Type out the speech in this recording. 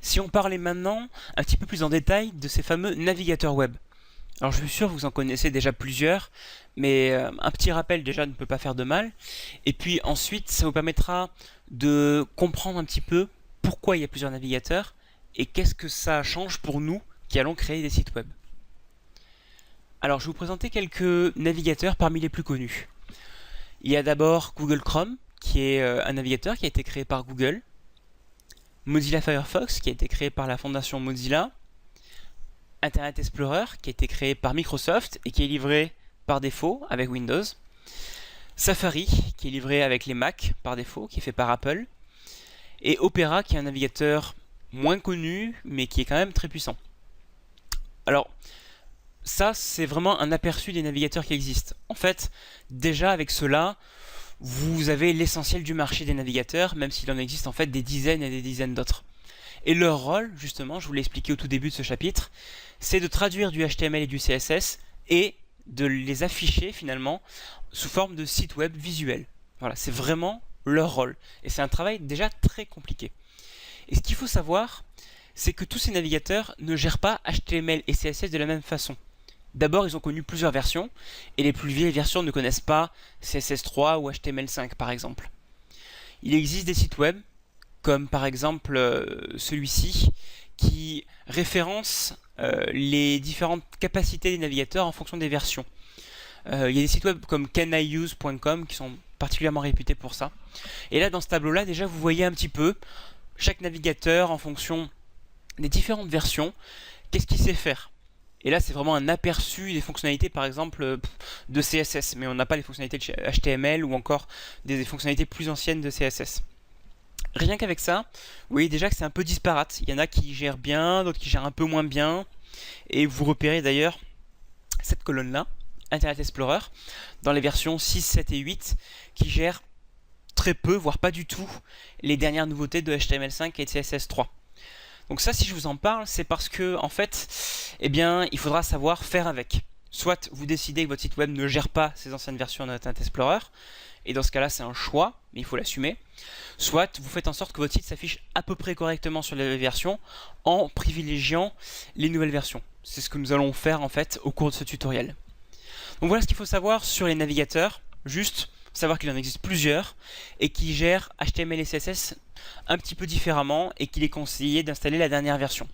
Si on parlait maintenant un petit peu plus en détail de ces fameux navigateurs web. Alors je suis sûr que vous en connaissez déjà plusieurs, mais un petit rappel déjà ne peut pas faire de mal. Et puis ensuite, ça vous permettra de comprendre un petit peu pourquoi il y a plusieurs navigateurs et qu'est-ce que ça change pour nous qui allons créer des sites web. Alors je vais vous présenter quelques navigateurs parmi les plus connus. Il y a d'abord Google Chrome, qui est un navigateur qui a été créé par Google. Mozilla Firefox, qui a été créé par la fondation Mozilla. Internet Explorer, qui a été créé par Microsoft et qui est livré par défaut avec Windows. Safari, qui est livré avec les Mac par défaut, qui est fait par Apple. Et Opera, qui est un navigateur moins connu, mais qui est quand même très puissant. Alors, ça, c'est vraiment un aperçu des navigateurs qui existent. En fait, déjà avec cela, vous avez l'essentiel du marché des navigateurs, même s'il en existe en fait des dizaines et des dizaines d'autres. Et leur rôle, justement, je vous l'ai expliqué au tout début de ce chapitre, c'est de traduire du HTML et du CSS et de les afficher finalement sous forme de sites web visuels. Voilà, c'est vraiment leur rôle. Et c'est un travail déjà très compliqué. Et ce qu'il faut savoir, c'est que tous ces navigateurs ne gèrent pas HTML et CSS de la même façon. D'abord, ils ont connu plusieurs versions, et les plus vieilles versions ne connaissent pas CSS3 ou HTML5 par exemple. Il existe des sites web, comme par exemple celui-ci, qui référence les différentes capacités des navigateurs en fonction des versions. Il y a des sites web comme caniuse.com qui sont particulièrement réputés pour ça. Et là, dans ce tableau-là, déjà, vous voyez un petit peu chaque navigateur en fonction des différentes versions, qu'est-ce qu'il sait faire. Et là, c'est vraiment un aperçu des fonctionnalités, par exemple, de CSS, mais on n'a pas les fonctionnalités de HTML ou encore des fonctionnalités plus anciennes de CSS. Rien qu'avec ça, vous voyez déjà que c'est un peu disparate. Il y en a qui gèrent bien, d'autres qui gèrent un peu moins bien. Et vous repérez d'ailleurs cette colonne-là, Internet Explorer, dans les versions 6, 7 et 8, qui gèrent très peu, voire pas du tout, les dernières nouveautés de HTML5 et de CSS3. Donc ça, si je vous en parle, c'est parce que, en fait, eh bien, il faudra savoir faire avec. Soit vous décidez que votre site web ne gère pas ces anciennes versions d'Internet Explorer, et dans ce cas-là, c'est un choix, mais il faut l'assumer. Soit vous faites en sorte que votre site s'affiche à peu près correctement sur les versions en privilégiant les nouvelles versions. C'est ce que nous allons faire en fait au cours de ce tutoriel. Donc voilà ce qu'il faut savoir sur les navigateurs. Juste savoir qu'il en existe plusieurs et qui gèrent HTML et CSS un petit peu différemment et qu'il est conseillé d'installer la dernière version.